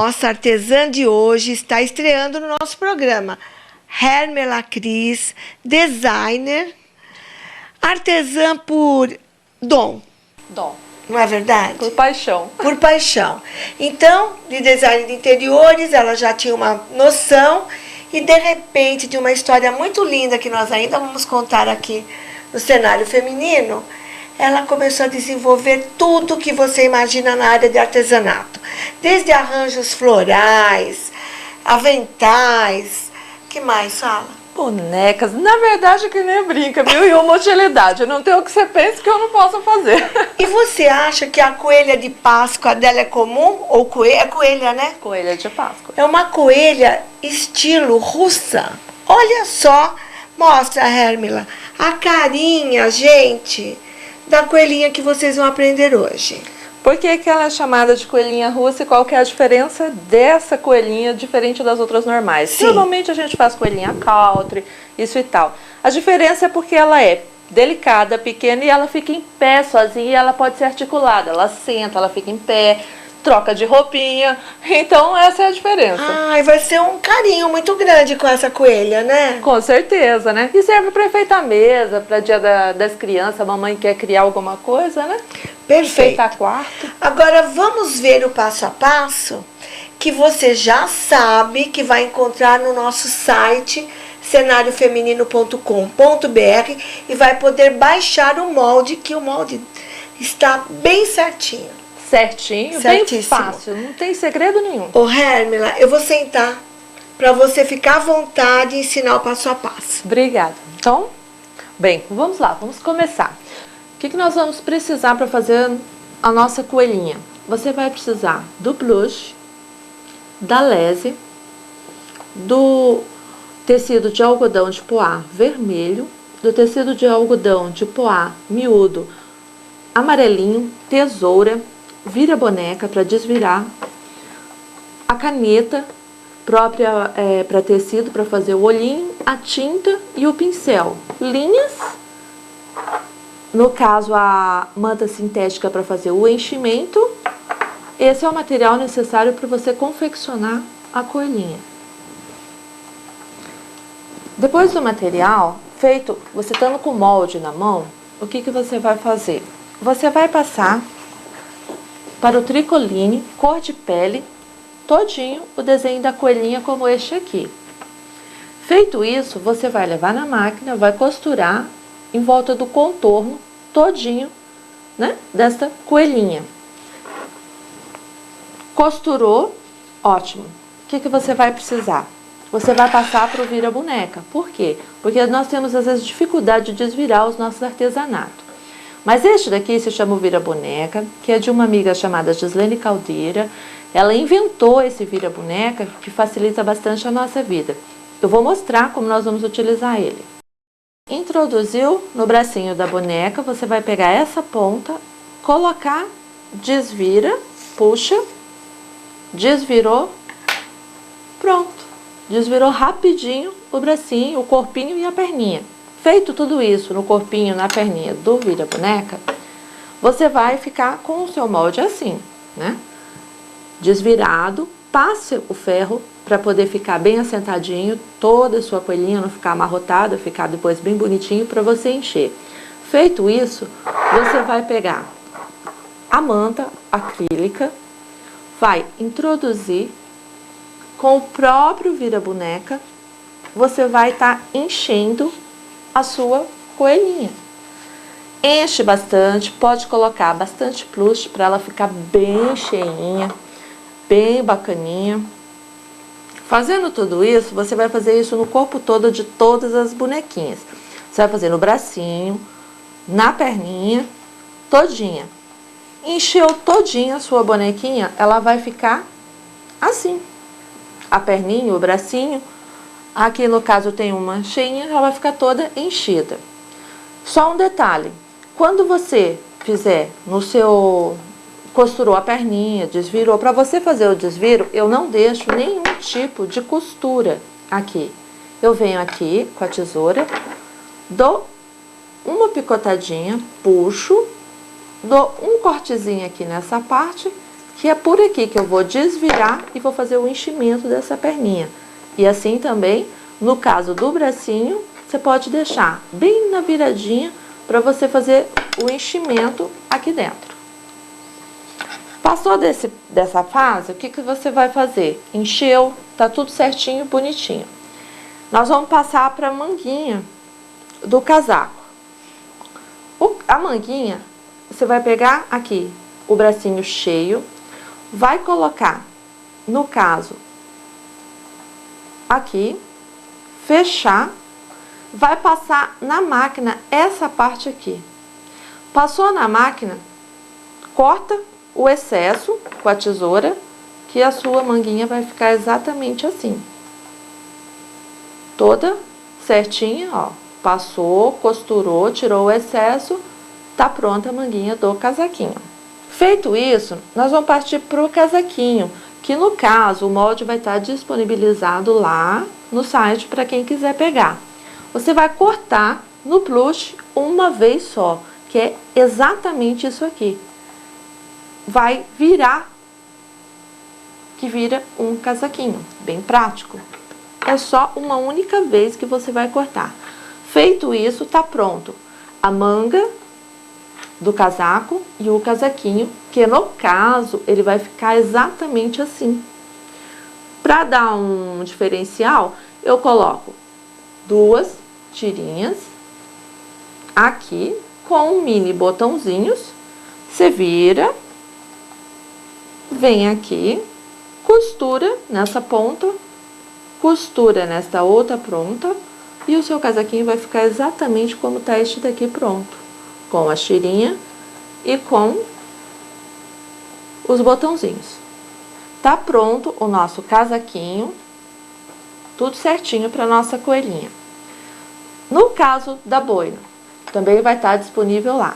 nossa artesã de hoje está estreando no nosso programa. Hermela Cris, designer, artesã por dom. Dom. Não é verdade? Por paixão. Por paixão. Então, de design de interiores, ela já tinha uma noção e, de repente, de uma história muito linda que nós ainda vamos contar aqui no cenário feminino, ela começou a desenvolver tudo que você imagina na área de artesanato. Desde arranjos florais, aventais, que mais, fala? Bonecas, na verdade que nem brinca, viu? E uma utilidade, não tem o que você pensa que eu não posso fazer. E você acha que a coelha de Páscoa dela é comum? Ou coelha? É coelha, né? Coelha de Páscoa. É uma coelha estilo russa. Olha só, mostra, Hermela, a carinha, gente, da coelhinha que vocês vão aprender hoje. Por que ela é chamada de coelhinha russa e qual que é a diferença dessa coelhinha diferente das outras normais? Sim. Normalmente a gente faz coelhinha country, isso e tal. A diferença é porque ela é delicada, pequena e ela fica em pé sozinha e ela pode ser articulada. Ela senta, ela fica em pé, troca de roupinha. Então essa é a diferença. Ai, vai ser um carinho muito grande com essa coelha, né? Com certeza, né? E serve para enfeitar a mesa, para dia das crianças, a mamãe quer criar alguma coisa, né? Perfeito. Enfeitar quarto. Agora vamos ver o passo a passo que você já sabe que vai encontrar no nosso site cenariofeminino.com.br e vai poder baixar o molde, que o molde está bem certinho. Certinho, Certíssimo. bem fácil, não tem segredo nenhum. Ô, Hermela, eu vou sentar para você ficar à vontade e ensinar o passo a passo. Obrigada. Então, bem, vamos lá, vamos começar. O que nós vamos precisar para fazer a nossa coelhinha? Você vai precisar do blush, da lese, do tecido de algodão de poá vermelho, do tecido de algodão de poá miúdo amarelinho, tesoura, vira-boneca para desvirar, a caneta própria para tecido para fazer o olhinho, a tinta e o pincel, linhas, no caso a manta sintética para fazer o enchimento. Esse é o material necessário para você confeccionar a coelhinha. Depois do material feito, você estando com o molde na mão, o que você vai fazer? Você vai passar para o tricoline, cor de pele, todinho o desenho da coelhinha como este aqui. Feito isso, você vai levar na máquina, vai costurar em volta do contorno todinho, né, desta coelhinha. Costurou, ótimo. O que você vai precisar? Você vai passar para o vira-boneca. Por quê? Porque nós temos às vezes dificuldade de desvirar os nossos artesanatos. Mas este daqui se chama o vira-boneca, que é de uma amiga chamada Gislene Caldeira. Ela inventou esse vira-boneca que facilita bastante a nossa vida. Eu vou mostrar como nós vamos utilizar ele. Introduziu no bracinho da boneca, você vai pegar essa ponta, colocar, desvira, puxa, desvirou, pronto. Desvirou rapidinho o bracinho, o corpinho e a perninha. Feito tudo isso no corpinho, na perninha do vira-boneca, você vai ficar com o seu molde assim, né? Desvirado, passe o ferro para poder ficar bem assentadinho, toda a sua coelhinha não ficar amarrotada, ficar depois bem bonitinho para você encher. Feito isso, você vai pegar a manta acrílica, vai introduzir com o próprio vira-boneca, você vai estar enchendo a sua coelhinha. Enche bastante, pode colocar bastante plush para ela ficar bem cheinha, bem bacaninha. Fazendo tudo isso, você vai fazer isso no corpo todo de todas as bonequinhas. Você vai fazer no bracinho, na perninha, todinha. Encheu todinha a sua bonequinha, ela vai ficar assim. A perninha, o bracinho, aqui no caso tem uma cheinha, ela vai ficar toda enchida. Só um detalhe, quando você fizer no seu, costurou a perninha, desvirou, para você fazer o desviro, eu não deixo nenhum tipo de costura aqui. Eu venho aqui com a tesoura, dou uma picotadinha, puxo, dou um cortezinho aqui nessa parte, que é por aqui que eu vou desvirar e vou fazer o enchimento dessa perninha. E assim também, no caso do bracinho, você pode deixar bem na viradinha para você fazer o enchimento aqui dentro. Passou dessa fase, o que você vai fazer? Encheu, tá tudo certinho, bonitinho. Nós vamos passar para a manguinha do casaco. A manguinha, você vai pegar aqui o bracinho cheio, vai colocar, no caso, aqui, fechar, vai passar na máquina essa parte aqui. Passou na máquina, corta o excesso com a tesoura, que a sua manguinha vai ficar exatamente assim. Toda certinha, ó. Passou, costurou, tirou o excesso, tá pronta a manguinha do casaquinho. Feito isso, nós vamos partir pro casaquinho, que no caso o molde vai estar disponibilizado lá no site para quem quiser pegar. Você vai cortar no plush uma vez só, que é exatamente isso aqui. Vai virar, que vira um casaquinho, bem prático. É só uma única vez que você vai cortar. Feito isso, tá pronto a manga do casaco e o casaquinho, que no caso ele vai ficar exatamente assim. Para dar um diferencial, eu coloco 2 tirinhas aqui com mini botãozinhos. Você vira, vem aqui, costura nessa ponta, costura nesta outra ponta e o seu casaquinho vai ficar exatamente como tá este daqui pronto, com a tirinha e com os botãozinhos. Tá pronto o nosso casaquinho, tudo certinho para nossa coelhinha. No caso da boina, também vai estar disponível lá.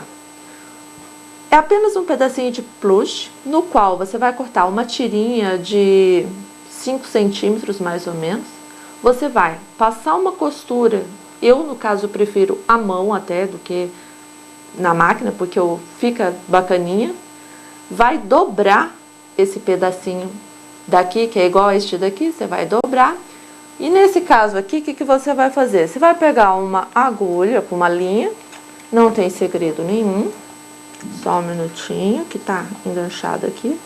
É apenas um pedacinho de plush, no qual você vai cortar uma tirinha de 5 centímetros mais ou menos. Você vai passar uma costura, eu no caso prefiro à mão até do que na máquina, porque fica bacaninha. Vai dobrar esse pedacinho daqui, que é igual a este daqui, você vai dobrar. E nesse caso aqui, o que você vai fazer? Você vai pegar uma agulha com uma linha, não tem segredo nenhum. Só um minutinho, que tá enganchado aqui.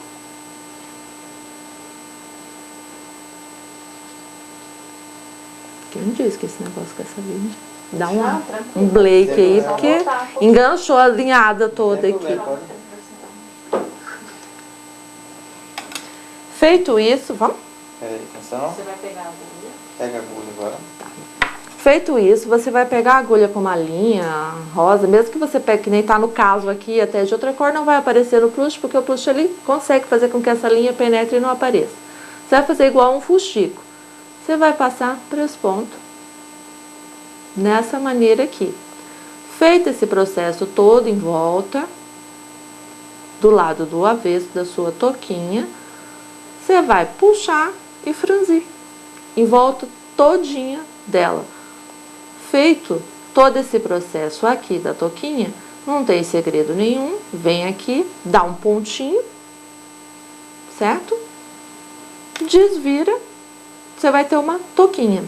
Quem disse que esse negócio quer saber? Dá um Blake aí, porque enganchou a linhada toda aqui. Feito isso, vamos? Peraí, atenção. Você vai pegar a agulha. Pega a agulha agora. Feito isso, você vai pegar a agulha com uma linha rosa, mesmo que você pegue, que nem tá no caso aqui, até de outra cor, não vai aparecer no plush, porque o plush ele consegue fazer com que essa linha penetre e não apareça. Você vai fazer igual um fuxico. Você vai passar 3 pontos nessa maneira aqui. Feito esse processo todo em volta, do lado do avesso da sua toquinha, você vai puxar e franzir em volta todinha dela. Feito todo esse processo aqui da toquinha, não tem segredo nenhum. Vem aqui, dá um pontinho, certo? Desvira, você vai ter uma toquinha.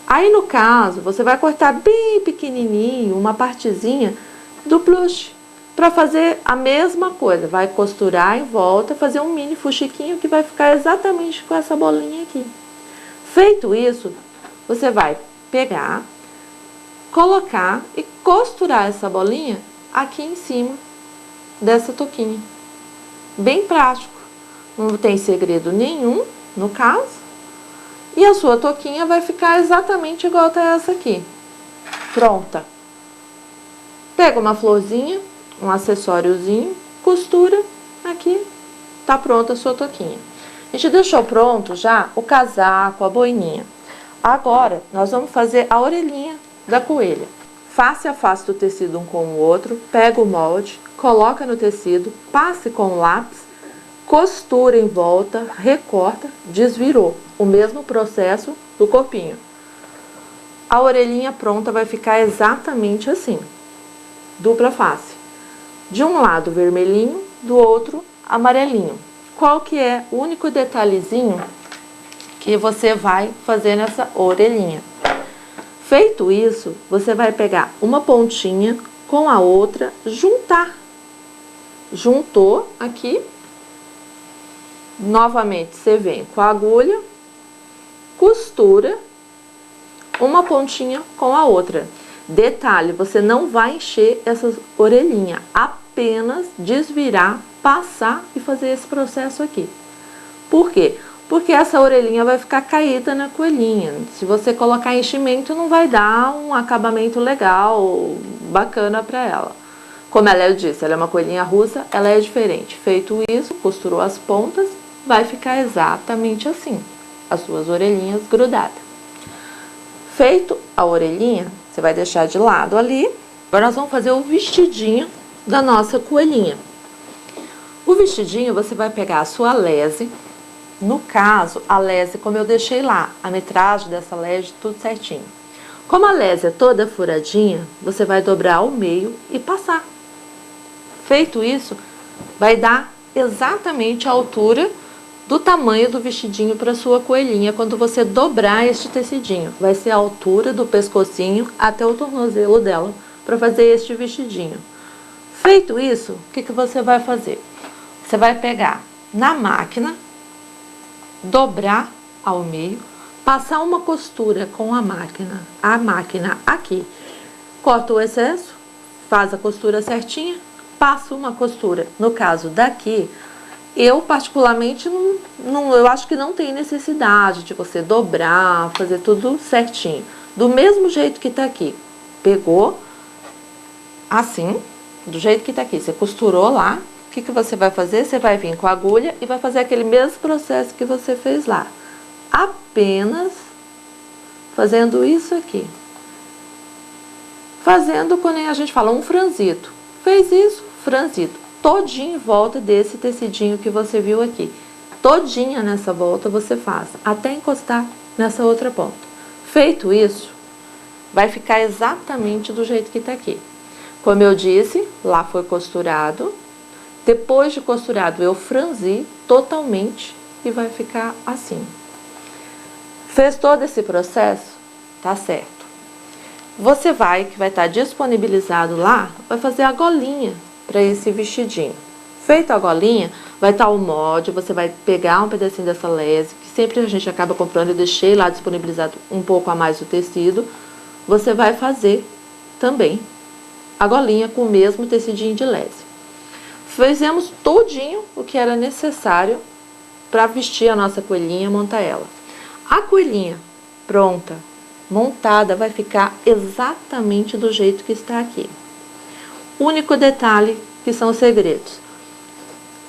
Aí, no caso, você vai cortar bem pequenininho uma partezinha do plush para fazer a mesma coisa. Vai costurar em volta, fazer um mini fuxiquinho que vai ficar exatamente com essa bolinha aqui. Feito isso, você vai pegar, colocar e costurar essa bolinha aqui em cima dessa toquinha. Bem prático. Não tem segredo nenhum, no caso. E a sua toquinha vai ficar exatamente igual a essa aqui. Pronta. Pega uma florzinha, um acessóriozinho, costura aqui, tá pronta a sua toquinha. A gente deixou pronto já o casaco, a boininha. Agora, nós vamos fazer a orelhinha da coelha. Face a face do tecido um com o outro, pega o molde, coloca no tecido, passe com o lápis, costura em volta, recorta, desvirou. O mesmo processo do corpinho. A orelhinha pronta vai ficar exatamente assim. Dupla face. De um lado vermelhinho, do outro amarelinho. qual que é o único detalhezinho que você vai fazer nessa orelhinha. Feito isso, você vai pegar uma pontinha com a outra, juntar. Juntou aqui. Novamente, você vem com a agulha, costura uma pontinha com a outra. Detalhe, você não vai encher essas orelhinhas, apenas desvirar, passar e fazer esse processo aqui. Por quê? Porque essa orelhinha vai ficar caída na coelhinha. Se você colocar enchimento, não vai dar um acabamento legal, bacana para ela. Como ela disse, ela é uma coelhinha russa, ela é diferente. Feito isso, costurou as pontas, vai ficar exatamente assim, as suas orelhinhas grudadas. Feito a orelhinha, você vai deixar de lado ali. Agora nós vamos fazer o vestidinho da nossa coelhinha. O vestidinho, você vai pegar a sua lese. No caso, a lese, como eu deixei lá, a metragem dessa lese, tudo certinho. Como a lese é toda furadinha, você vai dobrar ao meio e passar. Feito isso, vai dar exatamente a altura do tamanho do vestidinho para sua coelhinha quando você dobrar este tecidinho. Vai ser a altura do pescocinho até o tornozelo dela para fazer este vestidinho. Feito isso, o que você vai fazer? Você vai pegar na máquina, dobrar ao meio, passar uma costura com a máquina aqui, corta o excesso, faz a costura certinha, passa uma costura. No caso daqui, eu particularmente eu acho que não tem necessidade de você dobrar, fazer tudo certinho. Do mesmo jeito que tá aqui, pegou assim, do jeito que tá aqui, você costurou lá. O que você vai fazer? Você vai vir com a agulha e vai fazer aquele mesmo processo que você fez lá. Apenas fazendo isso aqui. Fazendo, quando a gente fala, um franzito. Fez isso, franzito. Todinho em volta desse tecidinho que você viu aqui. Todinha nessa volta você faz, até encostar nessa outra ponta. Feito isso, vai ficar exatamente do jeito que tá aqui. Como eu disse, lá foi costurado. Depois de costurado, eu franzi totalmente e vai ficar assim. Fez todo esse processo? Tá certo. Você que vai estar disponibilizado lá, vai fazer a golinha para esse vestidinho. Feito a golinha, vai estar o molde, você vai pegar um pedacinho dessa lese, que sempre a gente acaba comprando, eu deixei lá disponibilizado um pouco a mais do tecido. Você vai fazer também a golinha com o mesmo tecidinho de lese. Fizemos todinho o que era necessário para vestir a nossa coelhinha, montar ela. A coelhinha pronta, montada, vai ficar exatamente do jeito que está aqui. Único detalhe que são os segredos.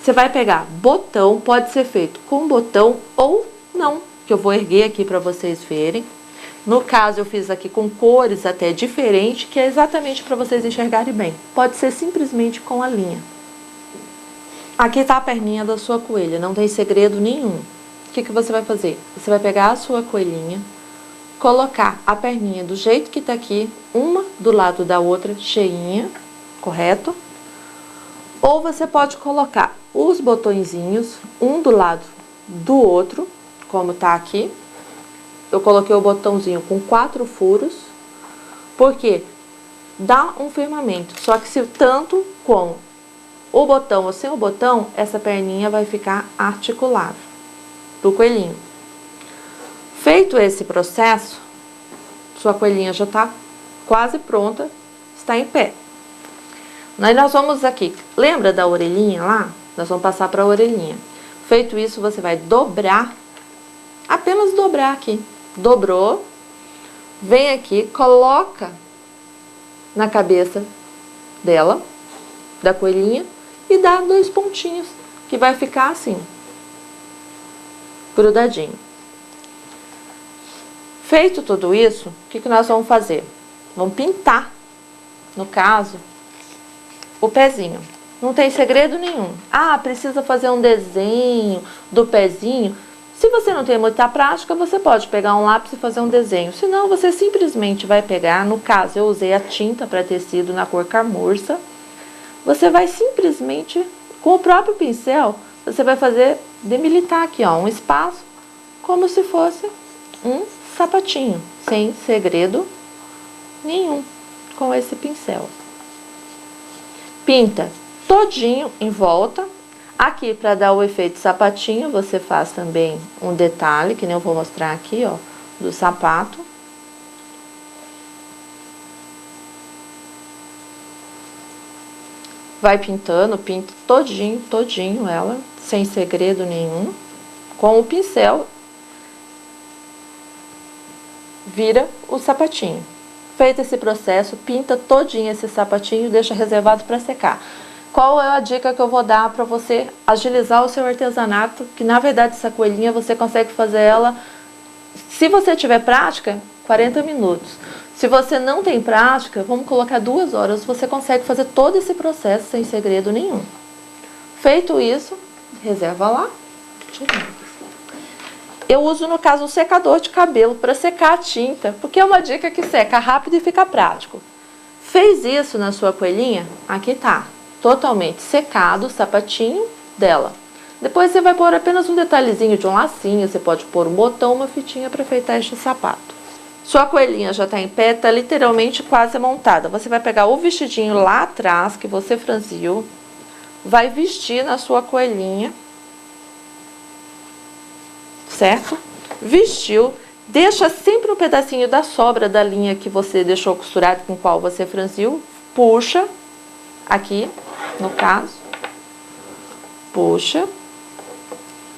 Você vai pegar botão, pode ser feito com botão ou não, que eu vou erguer aqui para vocês verem. No caso, eu fiz aqui com cores até diferentes, que é exatamente para vocês enxergarem bem. Pode ser simplesmente com a linha. Aqui está a perninha da sua coelha, não tem segredo nenhum. O que você vai fazer? Você vai pegar a sua coelhinha, colocar a perninha do jeito que está aqui, uma do lado da outra, cheinha, correto? Ou você pode colocar os botõezinhos, um do lado do outro, como está aqui. Eu coloquei o botãozinho com 4 furos, porque dá um firmamento. Só que se tanto com o botão ou sem o botão, essa perninha vai ficar articulável do coelhinho. Feito esse processo, sua coelhinha já está quase pronta, está em pé. Aí nós vamos aqui, lembra da orelhinha lá? Nós vamos passar para a orelhinha. Feito isso, você vai dobrar, apenas dobrar aqui. Dobrou, vem aqui, coloca na cabeça dela, da coelhinha, e dá 2 pontinhos, que vai ficar assim, grudadinho. Feito tudo isso, o que nós vamos fazer? Vamos pintar, no caso, o pezinho. Não tem segredo nenhum. Ah, precisa fazer um desenho do pezinho. Se você não tem muita prática, você pode pegar um lápis e fazer um desenho. Senão, você simplesmente vai pegar, no caso, eu usei a tinta para tecido na cor camurça. Você vai simplesmente, com o próprio pincel, você vai fazer demilitar aqui, ó, um espaço, como se fosse um sapatinho, sem segredo nenhum, com esse pincel. Pinta todinho em volta. Aqui, para dar o efeito sapatinho, você faz também um detalhe, que nem eu vou mostrar aqui, ó, do sapato. Vai pintando, pinta todinho ela, sem segredo nenhum. Com o pincel, vira o sapatinho. Feito esse processo, pinta todinho esse sapatinho e deixa reservado para secar. Qual é a dica que eu vou dar para você agilizar o seu artesanato? Que na verdade essa coelhinha você consegue fazer ela, se você tiver prática, 40 minutos. Se você não tem prática, vamos colocar 2 horas, você consegue fazer todo esse processo sem segredo nenhum. Feito isso, reserva lá. Eu uso, no caso, um secador de cabelo para secar a tinta, porque é uma dica que seca rápido e fica prático. Fez isso na sua coelhinha? Aqui tá, totalmente secado o sapatinho dela. Depois você vai pôr apenas um detalhezinho de um lacinho, você pode pôr um botão, uma fitinha para enfeitar este sapato. Sua coelhinha já está em pé, está literalmente quase montada. Você vai pegar o vestidinho lá atrás, que você franziu, vai vestir na sua coelhinha, certo? Vestiu, deixa sempre um pedacinho da sobra da linha que você deixou costurado, com qual você franziu, puxa, aqui, no caso, puxa,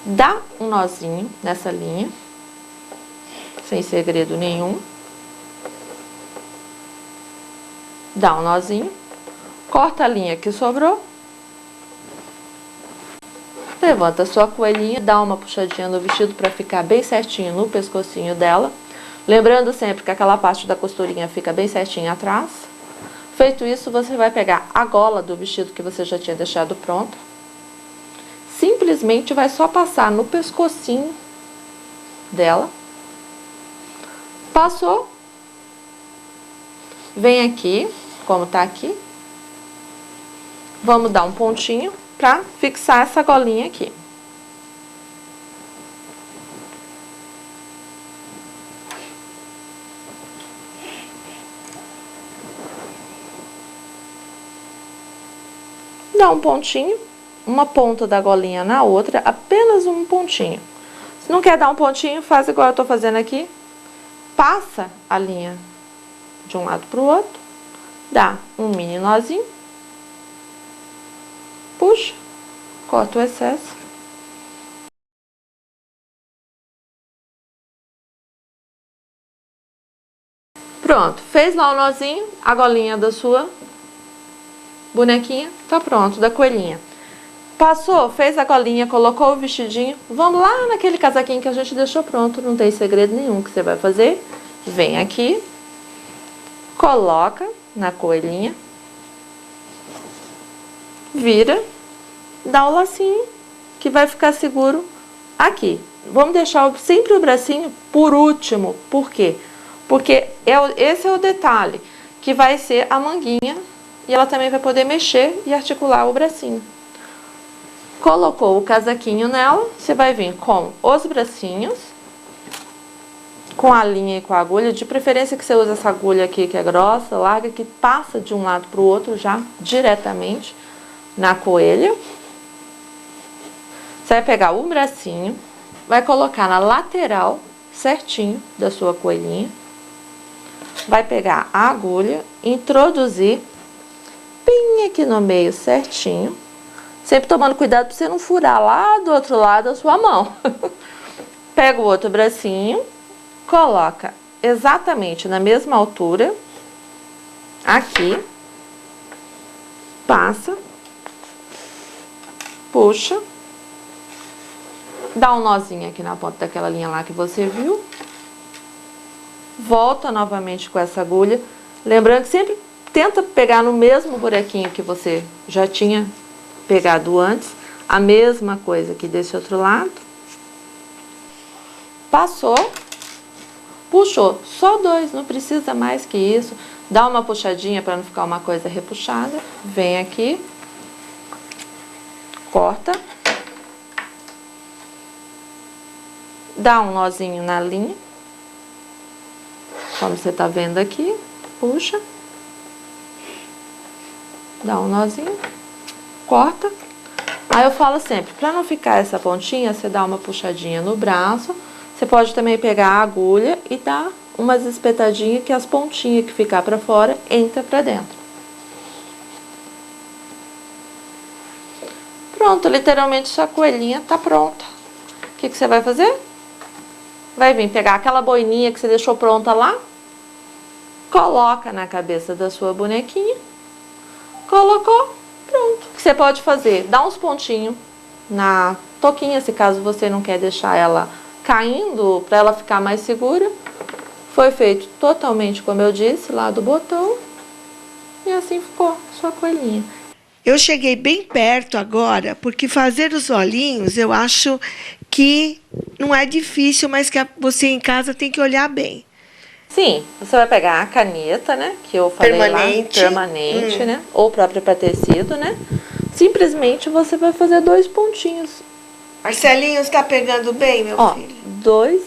dá um nozinho nessa linha, sem segredo nenhum, dá um nozinho, corta a linha que sobrou, levanta a sua coelhinha, dá uma puxadinha no vestido para ficar bem certinho no pescocinho dela, lembrando sempre que aquela parte da costurinha fica bem certinho atrás. Feito isso, você vai pegar a gola do vestido que você já tinha deixado pronta, simplesmente vai só passar no pescocinho dela. Passou, vem aqui, como tá aqui, vamos dar um pontinho para fixar essa golinha aqui. Dá um pontinho, uma ponta da golinha na outra, apenas um pontinho. Se não quer dar um pontinho, faz igual eu tô fazendo aqui. Passa a linha de um lado para o outro, dá um mini nozinho, puxa, corta o excesso. Pronto, fez lá o nozinho, a golinha da sua bonequinha, tá pronto, da coelhinha. Passou, fez a golinha, colocou o vestidinho, vamos lá naquele casaquinho que a gente deixou pronto, não tem segredo nenhum que você vai fazer. Vem aqui, coloca na coelhinha, vira, dá o lacinho que vai ficar seguro aqui. Vamos deixar sempre o bracinho por último, por quê? Porque esse é o detalhe, que vai ser a manguinha e ela também vai poder mexer e articular o bracinho. Colocou o casaquinho nela, você vai vir com os bracinhos, com a linha e com a agulha, de preferência que você use essa agulha aqui que é grossa, larga, que passa de um lado para o outro já diretamente na coelha. Você vai pegar o bracinho, vai colocar na lateral certinho da sua coelhinha, vai pegar a agulha, introduzir bem aqui no meio certinho, sempre tomando cuidado para você não furar lá do outro lado a sua mão. Pega o outro bracinho, coloca exatamente na mesma altura, aqui, passa, puxa, dá um nozinho aqui na ponta daquela linha lá que você viu, volta novamente com essa agulha, lembrando que sempre tenta pegar no mesmo buraquinho que você já tinha pegado antes, a mesma coisa aqui desse outro lado, passou, puxou, só 2, não precisa mais que isso, dá uma puxadinha para não ficar uma coisa repuxada, vem aqui, corta, dá um nozinho na linha, como você tá vendo aqui, puxa, dá um nozinho, corta. Aí eu falo sempre, para não ficar essa pontinha, você dá uma puxadinha no braço. Você pode também pegar a agulha e dar umas espetadinhas que as pontinhas que ficar para fora entra para dentro. Pronto, literalmente sua coelhinha tá pronta. O que você vai fazer? Vai vir pegar aquela boininha que você deixou pronta lá, coloca na cabeça da sua bonequinha, colocou, pronto. O que você pode fazer? Dá uns pontinhos na toquinha, se caso você não quer deixar ela caindo, para ela ficar mais segura. Foi feito totalmente como eu disse, lá do botão, e assim ficou sua coelhinha. Eu cheguei bem perto agora, porque fazer os olhinhos eu acho que não é difícil, mas que você em casa tem que olhar bem. Sim, você vai pegar a caneta, né, que eu falei Permanente. lá, permanente, né, ou própria para tecido, né. Simplesmente você vai fazer 2 pontinhos. Marcelinho, está pegando bem, meu filho? 2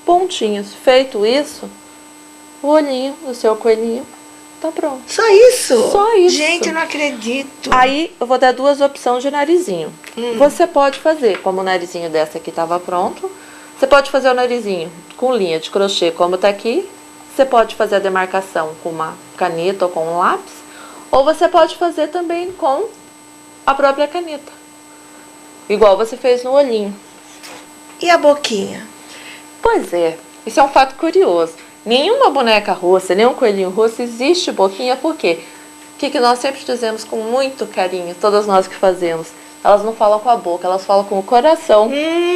pontinhos. Feito isso, o olhinho do seu coelhinho tá pronto. Só isso? Só isso. Gente, eu não acredito. Aí eu vou dar 2 opções de narizinho. Você pode fazer, como o narizinho dessa aqui estava pronto, você pode fazer o narizinho com linha de crochê, como tá aqui. Você pode fazer a demarcação com uma caneta ou com um lápis, ou você pode fazer também com a própria caneta, igual você fez no olhinho. E a boquinha? Pois é, isso é um fato curioso. Nenhuma boneca russa, nenhum coelhinho russo existe boquinha, por quê? O que nós sempre dizemos com muito carinho, todas nós que fazemos? Elas não falam com a boca, elas falam com o coração.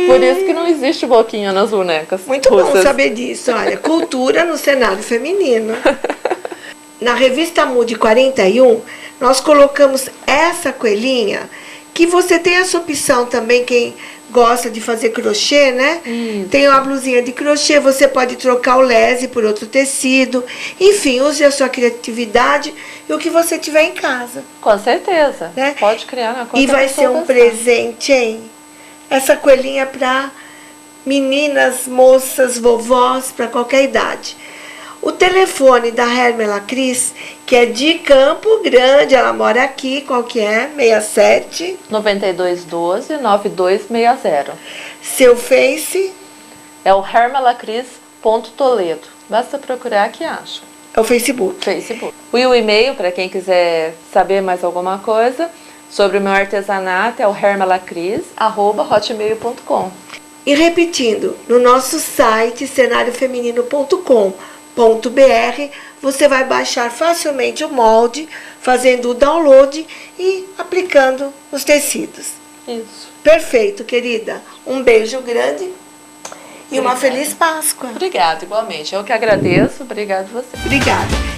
Por isso que não existe boquinha nas bonecas Muito russas. bom saber disso. Olha, cultura no cenário feminino. Na revista Mude 41, nós colocamos essa coelhinha, que você tem essa opção também, quem gosta de fazer crochê, né? Isso. Tem uma blusinha de crochê, você pode trocar o lese por outro tecido. Enfim, use a sua criatividade e o que você tiver em casa. Com certeza. Né? Pode criar na conta E vai da ser um sua presente, hein? Essa coelhinha para meninas, moças, vovós, para qualquer idade. O telefone da Hermela Cris, que é de Campo Grande, ela mora aqui, qual que é? 67. 9212-9260. Seu Face É o hermelacris.toledo. Basta procurar que acha. é o Facebook. Facebook. E o e-mail, para quem quiser saber mais alguma coisa sobre o meu artesanato, é o hermelacris@hotmail.com. E repetindo, no nosso site cenariofeminino.com.br, você vai baixar facilmente o molde, fazendo o download e aplicando os tecidos. Isso. Perfeito, querida. Um beijo grande e uma feliz Páscoa. Obrigada, igualmente. Eu que agradeço. Obrigada a você. Obrigada.